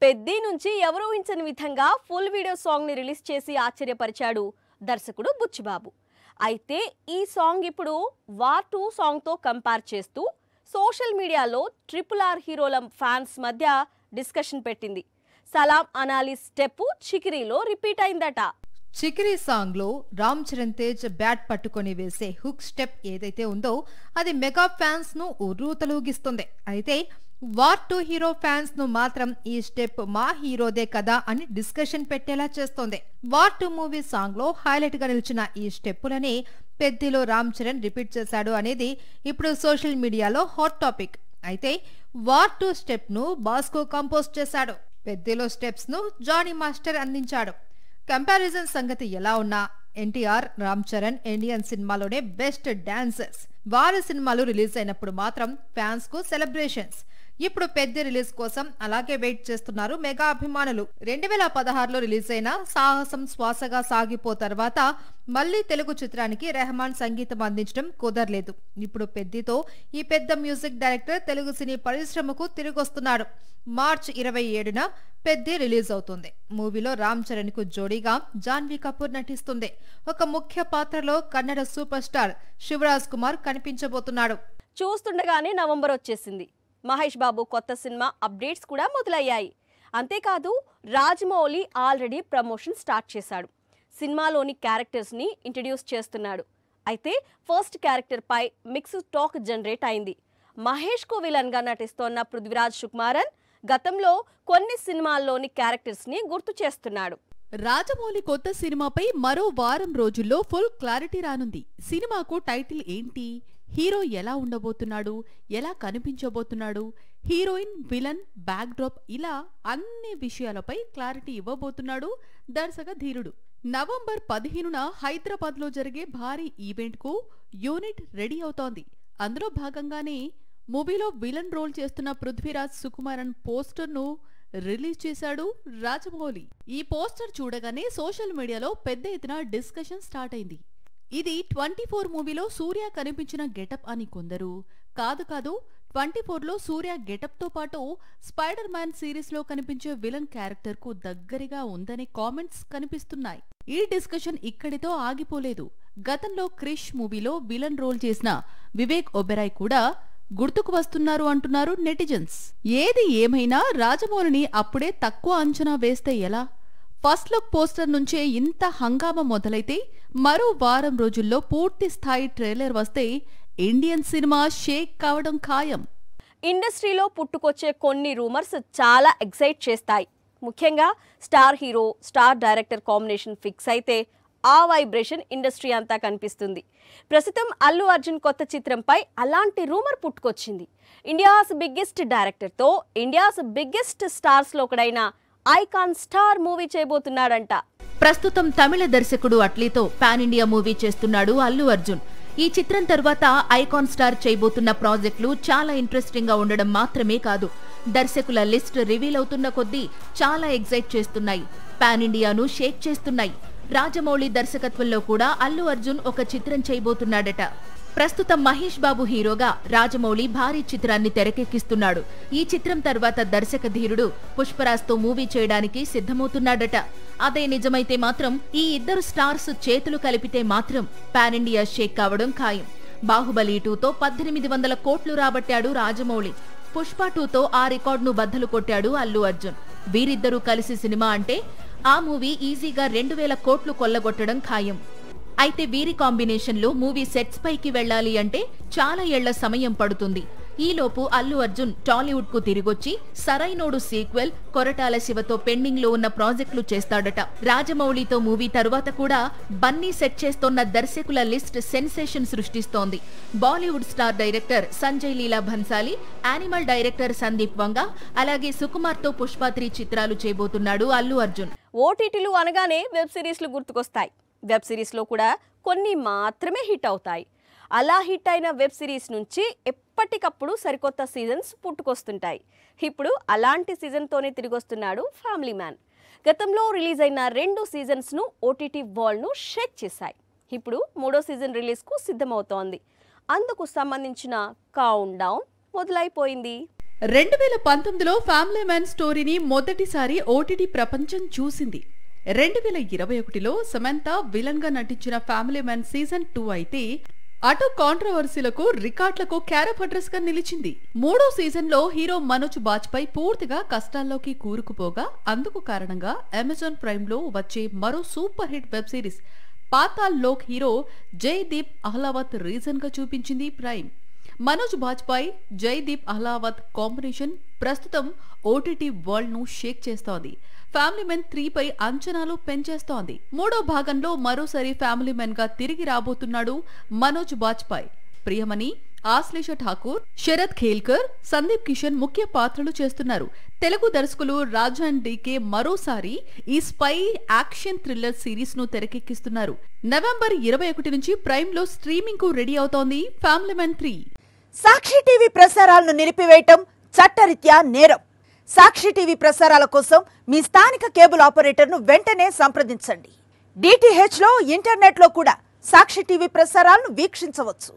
పెద్ది నుంచి ఎవరూ ఊహించని విధంగా ఫుల్ వీడియో సాంగ్ ని రిలీజ్ చేసి ఆశ్చర్యపరిచాడు దర్శకుడు బుచ్చిబాబు. అయితే ఈ సాంగ్ ఇప్పుడు వార్ 2 సాంగ్ తో కంపేర్ చేస్తూ సోషల్ మీడియాలో RRR హీరోల ఫ్యాన్స్ మధ్య డిస్కషన్ పెట్టింది. సలాం అనాలి స్టెప్ చికిరీలో రిపీట్ అయిందట. చికిరీ సాంగ్ లో రామ్ చరణ్ తేజ్ బ్యాట్ పట్టుకొని వేసే హుక్ స్టెప్ ఏదైతే ఉందో అది మెగా ఫ్యాన్స్ ను ఉర్రూతలూగిస్తుంది. అయితే వార్ 2 హీరో ఫ్యాన్స్ ను మాత్రం ఈ స్టెప్ మా హీరోదే కదా అని డిస్కషన్ పెట్టేలా చేస్తోంది. వార్ 2 మూవీ సాంగ్ లో హైలైట్ గా నిలిచిన ఈ స్టెప్పులని పెద్దిలో రామ్ చరణ్ రిపీట్ చేశాడు అనేది ఇప్పుడు సోషల్ మీడియాలో హాట్ టాపిక్. అయితే వార్ 2 స్టెప్ ను బాస్కో కంపోజ్ చేశాడు. పెద్దిలో స్టెప్స్ ను జానీ మాస్టర్ అందించాడు. కంపారిజన్ సంగతి ఎలా ఉన్నా ఎన్టీఆర్, రామ్ చరణ్ ఇండియన్ సినిమాలోనే బెస్ట్ డాన్సర్స్. వారి సినిమాలు రిలీజ్ అయినప్పుడు మాత్రం ఫ్యాన్స్ కు సెలబ్రేషన్స్. ఇప్పుడు పెద్ద రిలీజ్ కోసం అలాగే వెయిట్ చేస్తున్నారు మెగా అభిమానులు. 2016లో రిలీజ్ అయిన సాహసం శ్వాసగా సాగిపో తర్వాత మళ్లీ తెలుగు చిత్రానికి రెహమాన్ సంగీతం అందించడం కుదరలేదు. ఇప్పుడు పెద్దితో ఈ పెద్ద మ్యూజిక్ డైరెక్టర్ తెలుగు సినీ పరిశ్రమకు తిరిగొస్తున్నాడు. మార్చి 27న పెద్ది రిలీజ్ అవుతుంది. మూవీలో రామ్ చరణ్ కు జోడీగా జాన్వీ కపూర్ నటిస్తుంది. ఒక ముఖ్య పాత్రలో కన్నడ సూపర్ స్టార్ శివరాజ్ కుమార్ కనిపించబోతున్నాడు. చూస్తుండగానే నవంబర్ వచ్చేసింది. మహేష్ బాబు కొత్త సినిమా అప్డేట్స్ కూడా మొదలయ్యాయి. అంతేకాదు రాజమౌళి ఆల్రెడీ ప్రమోషన్ స్టార్ట్ చేశాడు. సినిమాలోని క్యారెక్టర్స్ ని ఇంట్రడ్యూస్ చేస్తున్నాడు. అయితే ఫస్ట్ క్యారెక్టర్ పై మిక్స్డ్ టాక్ జనరేట్ అయింది. మహేష్ కు విలన్ గా నటిస్తోన్న పృథ్వీరాజ్ సుకుమారన్ గతంలో కొన్ని సినిమాల్లోని క్యారెక్టర్స్ ని గుర్తు చేస్తున్నాడు. రాజమౌళి కొత్త సినిమాపై మరో వారం రోజుల్లో ఫుల్ క్లారిటీ రానుంది. సినిమాకు టైటిల్ ఏంటి, హీరో ఎలా ఉండబోతున్నాడు, ఎలా కనిపించబోతున్నాడు, హీరోయిన్, విలన్, బ్యాక్ డ్రాప్, ఇలా అన్ని విషయాలపై క్లారిటీ ఇవ్వబోతున్నాడు దర్శక ధీరుడు. నవంబర్ 15న హైదరాబాద్ లో జరిగే భారీ ఈవెంట్ కు యూనిట్ రెడీ అవుతోంది. అందులో భాగంగానే మూవీలో విలన్ రోల్ చేస్తున్న పృథ్వీరాజ్ సుకుమారన్ పోస్టర్ ను రిలీజ్ చేశాడు రాజమౌళి. ఈ పోస్టర్ చూడగానే సోషల్ మీడియాలో పెద్ద ఎత్తున డిస్కషన్ స్టార్ట్ అయింది. ఇది 24 మూవీలో సూర్య కనిపించిన గెటప్ అని కొందరు, కాదు 24లో సూర్య గెటప్ తో పాటు స్పైడర్ మ్యాన్ సిరీస్ లో కనిపించే విలన్ క్యారెక్టర్ కు దగ్గరగా ఉందనే కామెంట్స్ కనిపిస్తున్నాయి. ఈ డిస్కషన్ ఇక్కడితో ఆగిపోలేదు. గతంలో క్రిష్ మూవీలో విలన్ రోల్ చేసిన వివేక్ ఒబెరాయ్ కూడా గుర్తుకు వస్తున్నారు అంటున్నారు నెటిజన్స్. ఏది ఏమైనా రాజమౌళిని అప్పుడే తక్కువ అంచనా వేస్తే ఎలా? ఫస్ట్ లుక్ పోస్టర్ నుంచే ఇంత హంగామా మొదలైతే మరో వారం రోజుల్లో పూర్తి స్థాయి ట్రైలర్ వస్తే ఇండియన్ సినిమా షేక్ కావడం ఖాయం. ఇండస్ట్రీలో పుట్టుకొచ్చే కొన్ని రూమర్స్ చాలా ఎక్సైట్ చేస్తాయి. ముఖ్యంగా star hero, star director combination fix అయితే ఆ వైబ్రేషన్ ఇండస్ట్రీ అంతా కనిపిస్తుంది. ప్రస్తుతం అల్లు అర్జున్ కొత్త చిత్రంపై అలాంటి రూమర్ పుట్టుకొచ్చింది. ఇండియాస్ బిగ్గెస్ట్ డైరెక్టర్తో ఇండియాస్ బిగ్గెస్ట్ స్టార్స్ లో ఒకడైన ఐకాన్ స్టార్ మూవీ చేయబోతున్నాడంట. ప్రస్తుతం తమిళ దర్శకుడు అట్లీతో పాన్ ఇండియా మూవీ చేస్తున్నాడు అల్లు అర్జున్. ఈ చిత్రం తర్వాత ఐకాన్ స్టార్ చేయబోతున్న ప్రాజెక్టులు చాలా ఇంట్రెస్టింగ్ గా ఉండడం మాత్రమే కాదు, దర్శకుల లిస్ట్ రివీల్ అవుతున్న కొద్దీ చాలా ఎగ్జైట్ చేస్తున్నాయి, పాన్ ఇండియాను షేక్ చేస్తున్నాయి. రాజమౌళి దర్శకత్వంలో కూడా అల్లు అర్జున్ ఒక చిత్రం చేయబోతున్నాడట. ప్రస్తుతం మహేష్ బాబు హీరోగా రాజమౌళి భారీ చిత్రాన్ని తెరకెక్కిస్తున్నాడు. ఈ చిత్రం తర్వాత దర్శక ధీరుడు పుష్పరాజ్ తో మూవీ చేయడానికి సిద్ధమవుతున్నాడట. అదే నిజమైతే మాత్రం ఈ ఇద్దరు స్టార్స్ చేతులు కలిపితే మాత్రం పాన్ ఇండియా షేక్ కావడం ఖాయం. బాహుబలి 2తో 1800 కోట్లు రాబట్టాడు రాజమౌళి. పుష్ప 2తో ఆ రికార్డును బద్దలు కొట్టాడు అల్లు అర్జున్. వీరిద్దరూ కలిసి సినిమా అంటే ఆ మూవీ ఈజీగా 2000 కోట్లు కొల్లగొట్టడం ఖాయం. అయితే వీరి కాంబినేషన్ లో మూవీ సెట్స్ పైకి వెళ్లాలి అంటే చాలా ఏళ్ల సమయం పడుతుంది. ఈలోపు అల్లు అర్జున్ టాలీవుడ్ కు తిరిగొచ్చి సరైనోడు సీక్వెల్, కొరటాల శివతో పెండింగ్ లో ఉన్న ప్రాజెక్టులు చేస్తాడట. రాజమౌళితో మూవీ తరువాత కూడా బన్నీ సెట్ చేస్తోన్న దర్శకుల లిస్ట్ సెన్సేషన్ సృష్టిస్తోంది. బాలీవుడ్ స్టార్ డైరెక్టర్ సంజయ్ లీలా భన్సాలి, యానిమల్ డైరెక్టర్ సందీప్ వంగ, అలాగే సుకుమార్ తో పుష్ప 3 చిత్రాలు చేయబోతున్నాడు అల్లు అర్జున్. ఓటీటీలు అనగానే వెబ్ సిరీస్లు గుర్తుకొస్తాయి. వెబ్ సిరీస్లో కూడా కొన్ని మాత్రమే హిట్ అవుతాయి. అలా హిట్ అయిన వెబ్ సిరీస్ నుంచి ఎప్పటికప్పుడు సరికొత్త సీజన్స్ పుట్టుకొస్తుంటాయి. ఇప్పుడు అలాంటి సీజన్తోనే తిరిగొస్తున్నాడు ఫ్యామిలీ మ్యాన్. గతంలో రిలీజ్ అయిన 2 సీజన్స్ను ఓటీటీ వరల్డ్ను షేక్ చేశాయి. ఇప్పుడు 3వ సీజన్ రిలీజ్కు సిద్ధమవుతోంది. అందుకు సంబంధించిన కౌంట్ డౌన్ మొదలైపోయింది. 2019లో ఫ్యామిలీ మ్యాన్ స్టోరీని మొదటిసారి ఓటీటీ ప్రపంచం చూసింది. 2021లో సమంత విలన్ గా నటించిన ఫ్యామిలీ మ్యాన్ సీజన్ 2 అయితే అటు కాంట్రవర్సీలకు రికార్డులకు క్యారఫ్ అడ్రస్ గా నిలిచింది. 3వ సీజన్ లో హీరో మనోజ్ బాజ్పేయి పూర్తిగా కష్టాల్లోకి కూరుకుపోగా అందుకు కారణంగా అమెజాన్ ప్రైమ్ లో వచ్చే మరో super hit web series Paatal Lok hero Jaideep Ahlawat reason గా చూపించింది ప్రైమ్. మనోజ్ బాజ్పేయి జైదీప్ అహ్లావత్ కాంబినేషన్ ప్రస్తుతం ఓటీటీ వరల్డ్ ను షేక్ చేస్తోంది. ఫ్యామిలీ మెన్ 3 పై అంచనాలు పెంచేస్తోంది. 3వ భాగంలో మరోసారి ఫ్యామిలీ మెన్ గా తిరిగి రాబోతున్నాడు మనోజ్ బాజ్పేయి. ప్రియమణి, ఆశ్లేష ఠాకూర్, శరత్ ఖేల్కర్, సందీప్ కిషన్ ముఖ్య పాత్రలు చేస్తున్నారు. తెలుగు దర్శకులు రాజా అండ్ డీకే మరోసారి ఈ స్పై యాక్షన్ థ్రిల్లర్ సిరీస్ ను తెరకెక్కిస్తున్నారు. నవంబర్ 21 నుంచి ప్రైమ్ లో స్ట్రీమింగ్ కు రెడీ అవుతోంది ఫ్యామిలీ మెన్ 3. సాక్షి టీవీ ప్రసారాలను నిలిపివేయటం చట్టరీత్యా నేరం. సాక్షి టీవీ ప్రసారాల కోసం మీ స్థానిక కేబుల్ ఆపరేటర్ను వెంటనే సంప్రదించండి. DTH లో ఇంటర్నెట్ లో కూడా సాక్షి టీవీ ప్రసారాలను వీక్షించవచ్చు.